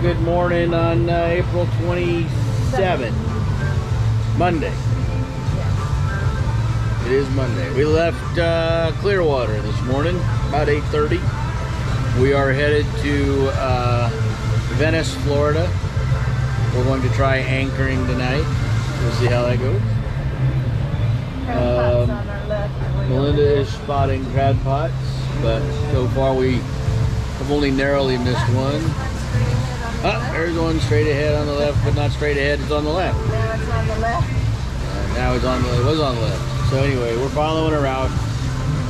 Good morning on April 27th, Monday. It is Monday. We left Clearwater this morning about 8:30. We are headed to Venice, Florida. We're going to try anchoring tonight. We'll see how that goes. Melinda is spotting crab pots, but so far we have only narrowly missed one. There's one straight ahead on the left, but not straight ahead, it's on the left. Now it's on the left. Now it's on the, it was on the left. So anyway, we're following her out.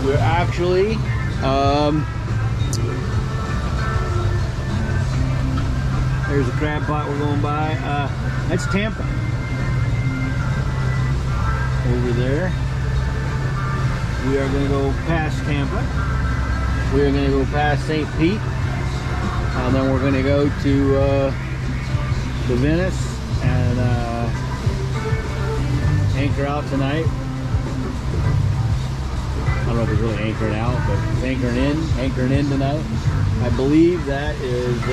We're actually, there's a crab pot we're going by. That's Tampa. Over there. We are going to go past Tampa. We are going to go past St. Pete. And then we're going to go to Venice and anchor out tonight. I don't know if it's really anchoring out, but it's anchoring in tonight. I believe that is, I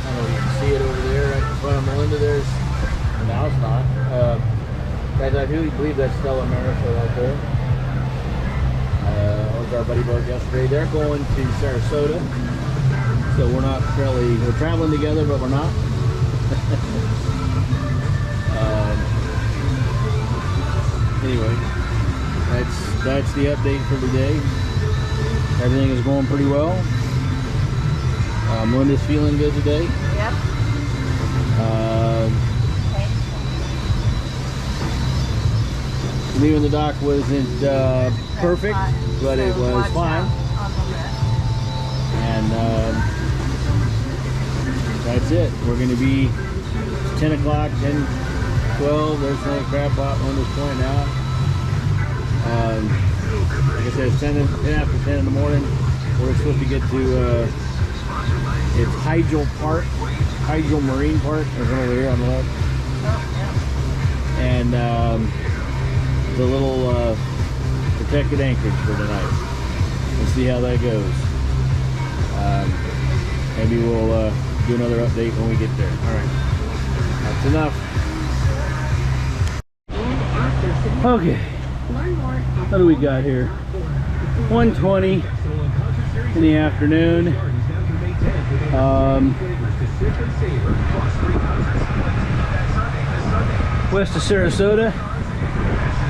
don't know if you can see it over there right in front of Melinda. There's, now it's not. Guys, I really believe that's Stella Marisol out there. Was our buddy boat yesterday. They're going to Sarasota. So we're not really, we're traveling together, but we're not. Anyway, that's the update for today. Everything is going pretty well. Melinda's feeling good today. Yep. Leaving the dock wasn't perfect, but it was fine. And that's it. We're going to be 10 o'clock, 10, 12. There's another crab pot Melinda's pointing out. Like I said, it's 10 after 10 in the morning. We're supposed to get to it's Hydel Park, Hydel Marine Park. There's one over here on the left. And the little protected anchorage for tonight. We'll see how that goes. Maybe we'll do another update when we get there. All right, that's enough. Okay, what do we got here? 1:20 in the afternoon. West of Sarasota,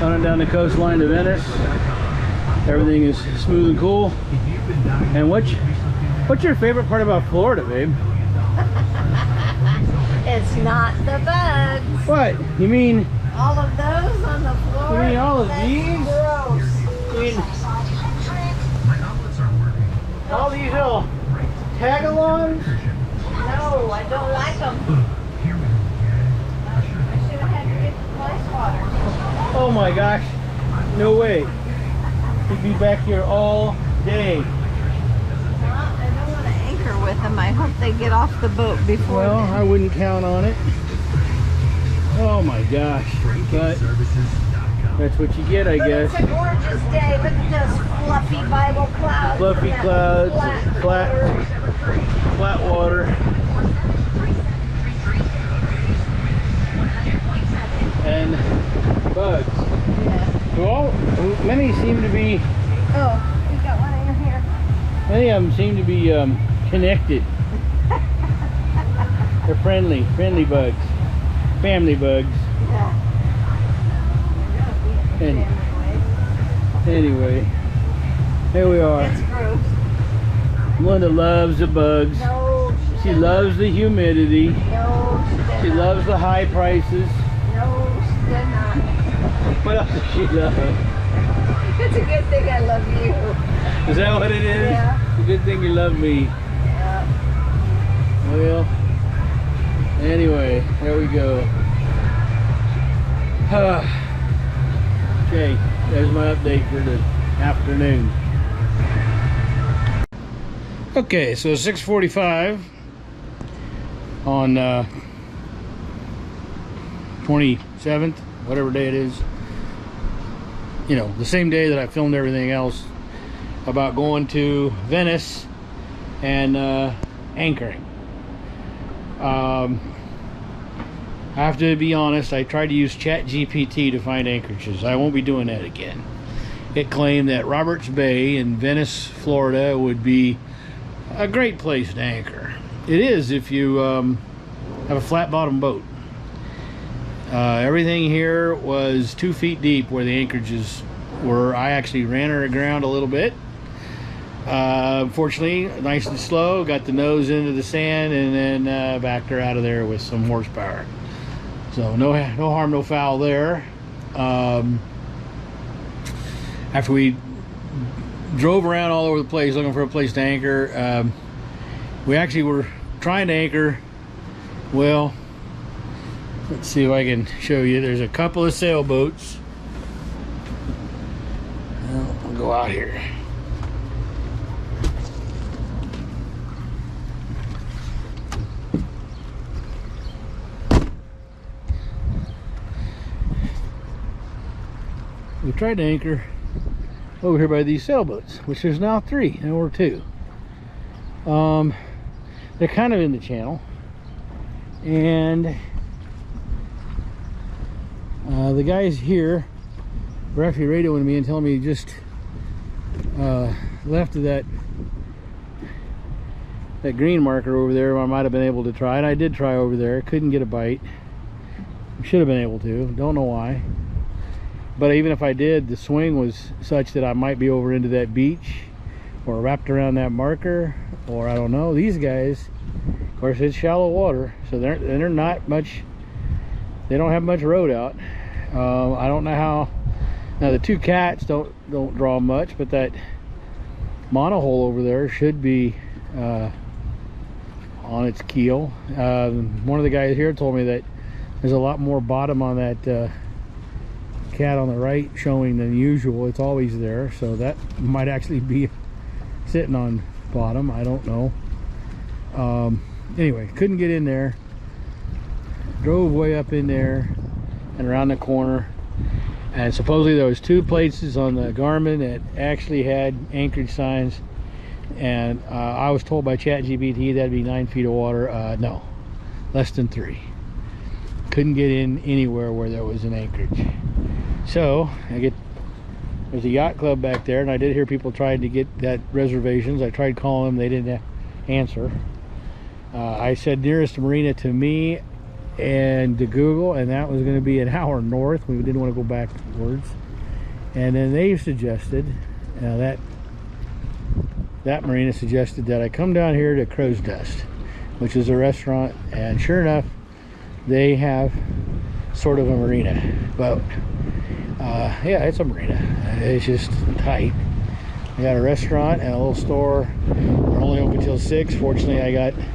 on down the coastline to Venice. Everything is smooth and cool. And what's your favorite part about Florida, babe? It's not the bugs. What? You mean? All of those on the floor. You mean all of these? Gross. You mean all these little tag-alongs? No, I don't like them. I should have had to get the ice water. Oh my gosh. No way. You'd be back here all day. Well, I don't want to anchor with them. I hope they get off the boat before Well, then. I wouldn't count on it. Oh my gosh. But that's what you get, I But guess. it's a gorgeous day. Look at those fluffy Bible clouds. Fluffy and that clouds, flat water. And bugs. Yeah. Well, many seem to be, Oh, we got one in here. many of them seem to be connected. They're friendly bugs, family bugs. Yeah. And anyway, here we are. It's gross. Melinda loves the bugs. No, She loves the humidity. No, she did She not. loves the high prices. No, she did not. What else does she love? It's a good thing I love you. Is that what it is? Yeah. It's a good thing you love me. Yeah. Well, anyway, there we go. Okay, there's my update for the afternoon. Okay, so 6:45 on 27th, whatever day it is. You know, the same day that I filmed everything else about going to Venice and anchoring. I have to be honest, I tried to use ChatGPT to find anchorages. I won't be doing that again. It claimed that Roberts Bay in Venice, Florida would be a great place to anchor. It is if you have a flat bottom boat. Everything here was 2 feet deep where the anchorages were. I actually ran her aground a little bit. Fortunately, nice and slow, got the nose into the sand, and then backed her out of there with some horsepower. So no harm, no foul there. After we drove around all over the place looking for a place to anchor, we actually were trying to anchor. Well, let's see if I can show you. There's a couple of sailboats. I'll go out here. We tried to anchor over here by these sailboats, which there's now 3, and we're 2. They're kind of in the channel, and the guys here were actually radioing me and telling me just left of that green marker over there I might have been able to try, and I did try over there. Couldn't get a bite. Should have been able to, don't know why. But even if I did, the swing was such that I might be over into that beach or wrapped around that marker, or I don't know. These guys, of course, it's shallow water, so they're not much, they don't have much rode out. I don't know how. Now the 2 cats don't draw much, but that monohull over there should be on its keel. One of the guys here told me that there's a lot more bottom on that cat on the right showing than usual. It's always there, so that might actually be sitting on bottom. I don't know. Anyway, couldn't get in there. Drove way up in there and around the corner, and supposedly there was 2 places on the Garmin that actually had anchorage signs, and I was told by ChatGPT that'd be 9 feet of water. No, less than 3. Couldn't get in anywhere where there was an anchorage. So there's a yacht club back there, and I did hear people trying to get that reservations. I tried calling them, they didn't answer. I said nearest marina to me and to Google, and that was going to be an hour north. We didn't want to go backwards. And then they suggested, that marina suggested that I come down here to Crow's Dust, which is a restaurant, and sure enough, they have sort of a marina. But yeah, it's a marina. It's just tight. I got a restaurant and a little store. They're only open till 6. Fortunately, I got a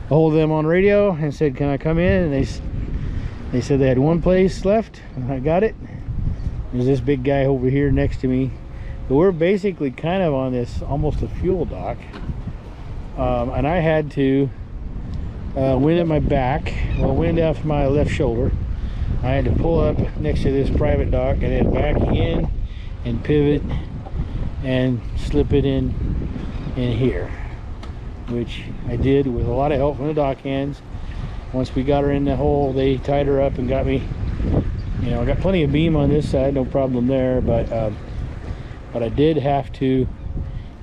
hold of them on radio and said, can I come in? And they said they had 1 place left, and I got it. There's this big guy over here next to me. But we're basically kind of on this almost a fuel dock, and I had to wind at my back, wind off my left shoulder. I had to pull up next to this private dock and then back in and pivot and slip it in here, which I did with a lot of help from the dock hands. Once we got her in the hole, they tied her up and got me, I got plenty of beam on this side, no problem there, but I did have to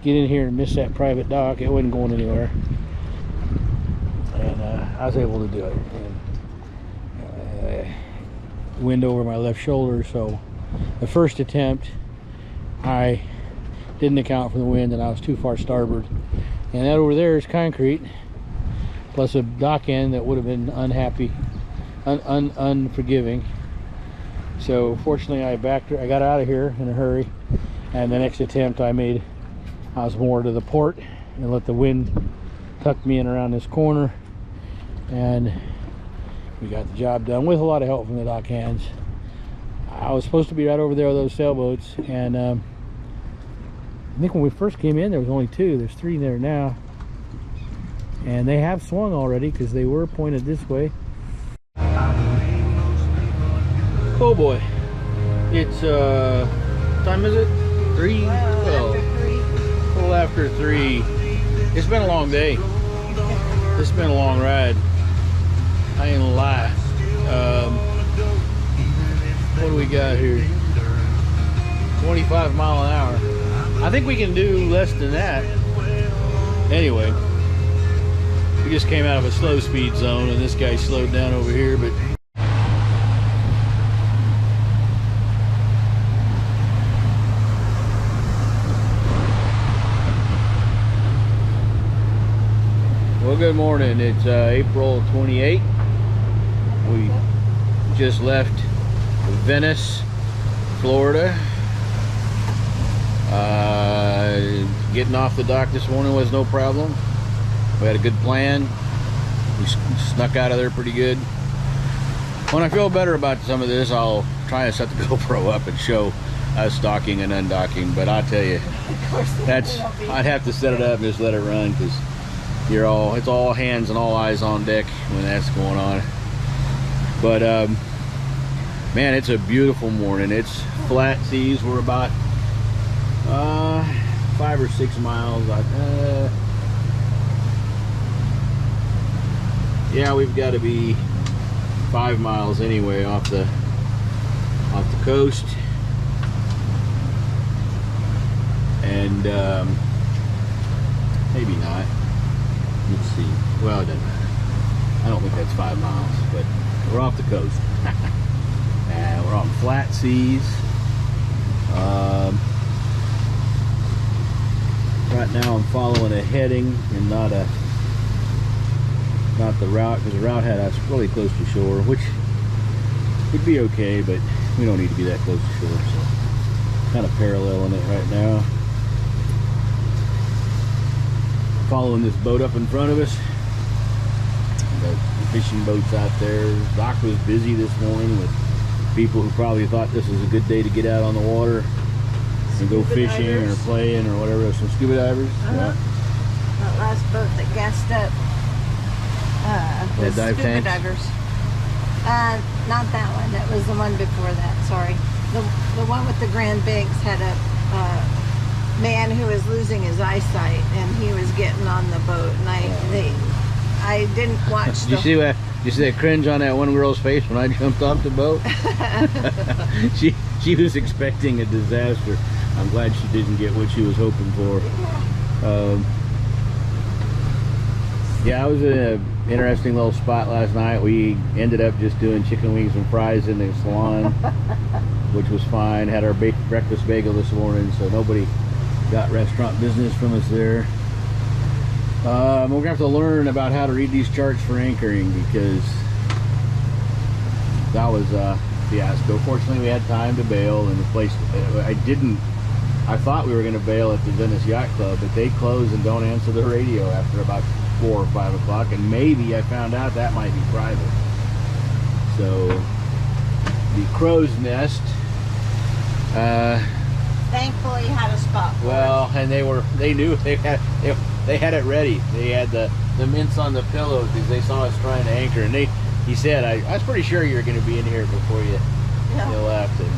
get in here and miss that private dock. It wasn't going anywhere, and I was able to do it. And, wind over my left shoulder, so the first attempt I didn't account for the wind, and I was too far starboard, and that over there is concrete plus a dock end that would have been unforgiving. So fortunately I got out of here in a hurry, and the next attempt I was more to the port and let the wind tuck me in around this corner, and we got the job done with a lot of help from the dock hands. I was supposed to be right over there with those sailboats, and I think when we first came in there was only 2. There's 3 there now, and they have swung already because they were pointed this way. Oh boy, it's what time is it? 3:12. A little after 3. It's been a long day. It's been a long ride. I ain't gonna lie. What do we got here? 25 mile an hour. I think we can do less than that. Anyway, we just came out of a slow speed zone and this guy slowed down over here, but well, good morning. It's April 28th. We just left Venice, Florida. Getting off the dock this morning was no problem. We had a good plan. We snuck out of there pretty good. When I feel better about some of this, I'll try to set the GoPro up and show us docking and undocking. But I'll tell you, I'd have to set it up and just let it run, because it's all hands and all eyes on deck when that's going on. But man, it's a beautiful morning. It's flat seas. We're about 5 or 6 miles. Yeah, we've got to be 5 miles anyway off the coast, and maybe not. Let's see. Well, it doesn't matter. I don't think that's 5 miles, but we're off the coast. And we're on flat seas. Right now I'm following a heading and not the route, because the route had us really close to shore, which would be okay, but we don't need to be that close to shore, so kind of paralleling it right now. Following this boat up in front of us. The fishing boats out there. Dock was busy this morning with people who probably thought this was a good day to get out on the water and go fishing or playing or whatever. Some scuba divers. Yeah. That last boat that gassed up was scuba divers. Not that one. That was the one before that. Sorry. The one with the Grand Banks had a man who was losing his eyesight, and he was getting on the boat, and I didn't watch. Did you see that cringe on that one girl's face when I jumped off the boat? she was expecting a disaster. I'm glad she didn't get what she was hoping for. Yeah, I was in an interesting little spot last night. We ended up just doing chicken wings and fries in the salon, which was fine. Had our breakfast bagel this morning, so nobody got restaurant business from us there. We're gonna have to learn about how to read these charts for anchoring, because that was a fiasco. Fortunately, we had time to bail, and the place I thought we were gonna bail at the Venice Yacht Club, but they close and don't answer the radio after about 4 or 5 o'clock, and maybe I found out that might be private. So the Crow's Nest, thankfully had a spot for well, and they knew they had it ready. They had the mints on the pillows because they saw us trying to anchor, and he said, I was pretty sure you were going to be in here before you left, and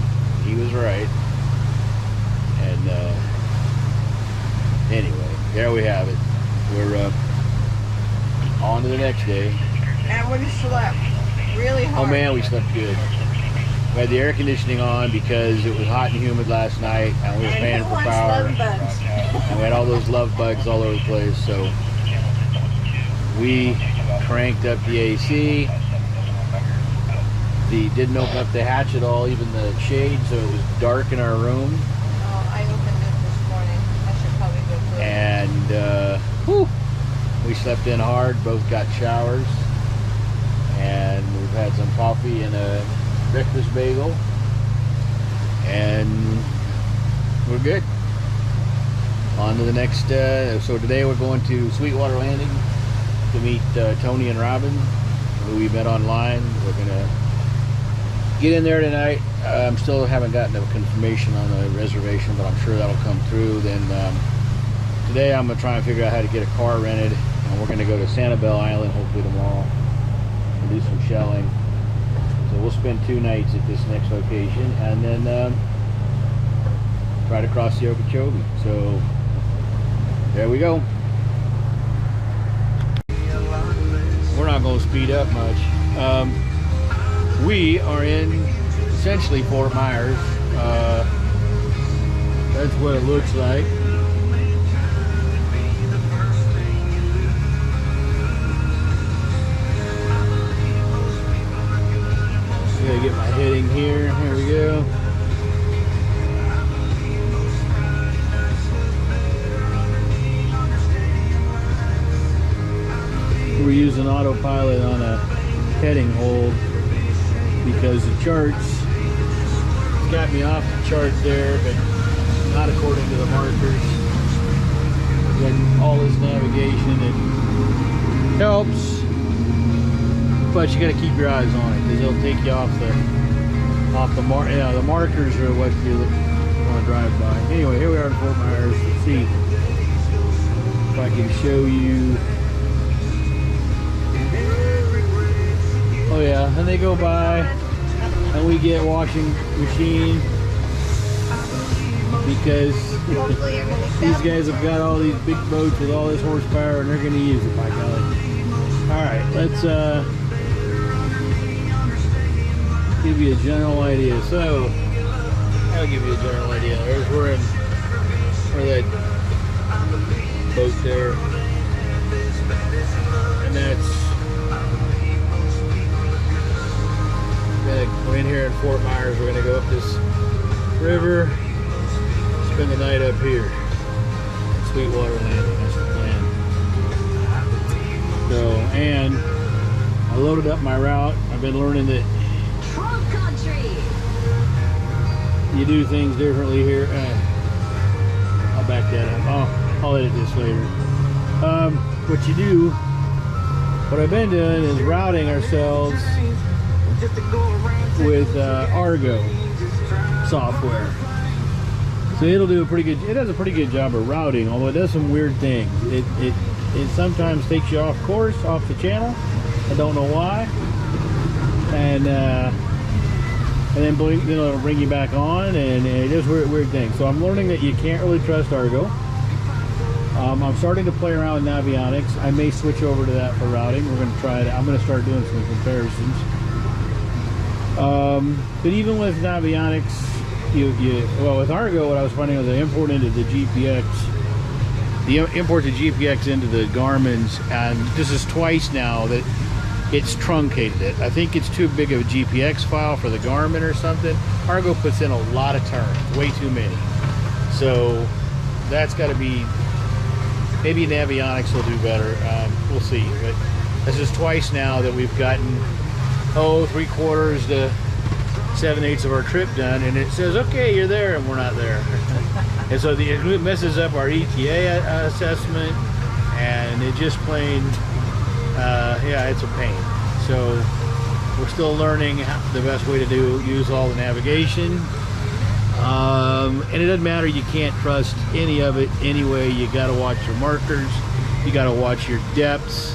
he was right. And anyway, there we have it. We're on to the next day. And we slept really hard. Oh man, we slept good. We had the air conditioning on because it was hot and humid last night, and we were paying for power. And we had all those love bugs all over the place, so we cranked up the AC. Didn't open up the hatch at all, even the shade, so it was dark in our room. Oh, I opened it this morning. I should probably go through. And we slept in hard, both got showers, and we've had some coffee and a breakfast bagel, and we're good. On to the next, so today we're going to Sweetwater Landing to meet Tony and Robin, who we met online. We're gonna get in there tonight. Still haven't gotten a confirmation on the reservation, but I'm sure that'll come through. Then today I'm gonna try and figure out how to get a car rented, and we're gonna go to Sanibel Island hopefully tomorrow and do some shelling. So we'll spend 2 nights at this next location, and then try to cross the Okeechobee. So there we go. We're not going to speed up much. We are in essentially Fort Myers. That's what it looks like. I gotta get my heading here. Here we go. We're using autopilot on a heading hold because the charts got me off the chart there, but not according to the markers. Got all this navigation, it helps, but you got to keep your eyes on it because it'll take you off the the markers are what you want to drive by. Anyway, here we are in Fort Myers. Let's see if I can show you. Oh yeah, and they go by, and we get washing machine because these guys have got all these big boats with all this horsepower, and they're going to use it, by golly. All right, let's give you a general idea. So I'll give you a general idea. We're in that boat there, and that's. We're in here in Fort Myers. We're going to go up this river, spend the night up here at Sweetwater Landing. That's the plan. So, and I loaded up my route. I've been learning that you do things differently here. I'll back that up. I'll edit this later. What you do, what I've been doing is routing ourselves with Argo software. So it'll do a pretty good. It does a pretty good job of routing, although it does some weird things. It sometimes takes you off course, off the channel. I don't know why. And then it'll bring you back on, and it does weird things. So I'm learning that you can't really trust Argo. I'm starting to play around with Navionics. I may switch over to that for routing. We're going to try it. I'm going to start doing some comparisons. But even with Navionics, well, with Argo, what I was finding was I import into the GPX, import the GPX into the Garmin's, and this is twice now that it's truncated it. I think it's too big of a GPX file for the Garmin or something. Argo puts in a lot of turns, way too many. So that's got to be, maybe Navionics will do better. We'll see. But this is twice now that we've gotten 3/4 to 7/8 of our trip done, and it says, okay, you're there, and we're not there. And so it messes up our ETA assessment, and it just plain, yeah, it's a pain. So we're still learning the best way to use all the navigation. And it doesn't matter, you can't trust any of it anyway. You got to watch your markers, you got to watch your depths,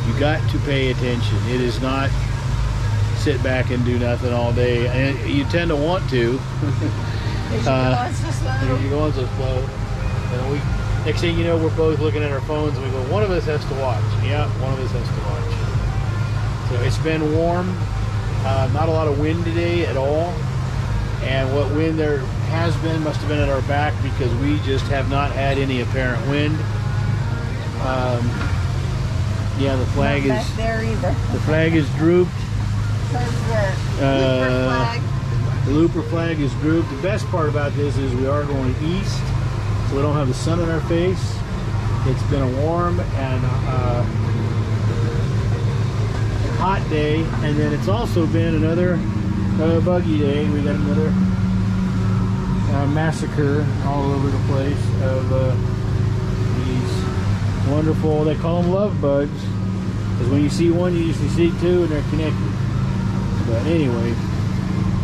you got to pay attention. It is not sit back and do nothing all day, and you tend to want to. You're going so slow. You're going so slow. And next thing you know, we're both looking at our phones, and we go, one of us has to watch. Yeah, one of us has to watch. So it's been warm, not a lot of wind today at all, and what wind there has been must have been at our back because we just have not had any apparent wind. Yeah, the flag not back there either. The flag is drooped. The looper flag is drooped. The best part about this is we are going east, so we don't have the sun in our face. It's been a warm and hot day, and then it's also been another buggy day. We got another massacre all over the place of these wonderful, they call them love bugs, because when you see one you usually see two and they're connected. But anyway,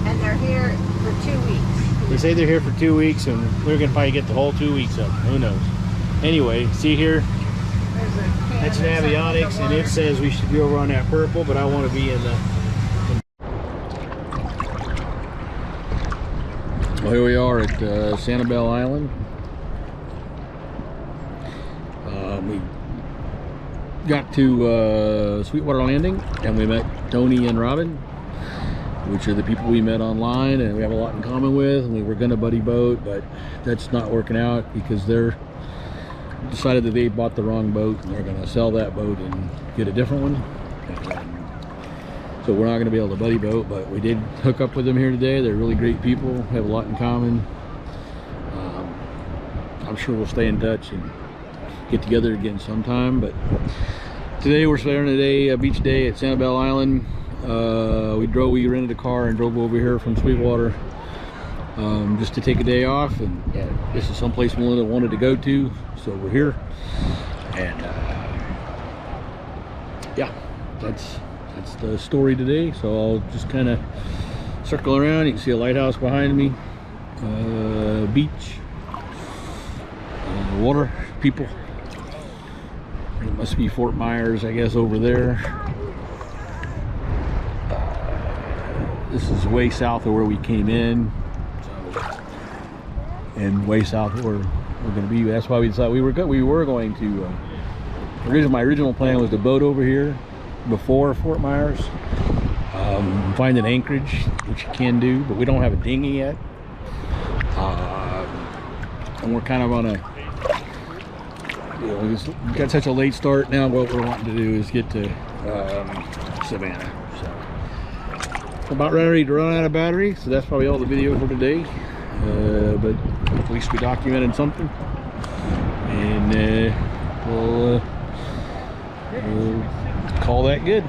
and they're here for 2 weeks. They say they're here for 2 weeks, and we're gonna probably get the whole 2 weeks of them. Who knows? Anyway, see here, that's Navionics, and it says we should be over on that purple, but I want to be in the. Well, here we are at Sanibel Island. got to Sweetwater Landing, and we met Tony and Robin, which are the people we met online and we have a lot in common with, and we were gonna buddy boat, but that's not working out because they're decided that they bought the wrong boat and they're gonna sell that boat and get a different one. So we're not gonna be able to buddy boat, but we did hook up with them here today. They're really great people, have a lot in common. I'm sure we'll stay in touch and get together again sometime, but today we're spending a beach day at Sanibel Island. We rented a car and drove over here from Sweetwater just to take a day off, and yeah, this is someplace Melinda wanted to go to, so we're here. And yeah, that's the story today. So I'll just kind of circle around. You can see a lighthouse behind me, beach, water, people. It must be Fort Myers, I guess, over there. This is way south of where we came in, and way south of where we're going to be. That's why we decided we were going to. My original plan was to boat over here before Fort Myers, find an anchorage, which you can do, but we don't have a dinghy yet, and we're kind of on a. We've got such a late start now. What we're wanting to do is get to Savannah. So I'm about ready to run out of battery, so that's probably all the video for today. But at least we documented something, and we'll call that good.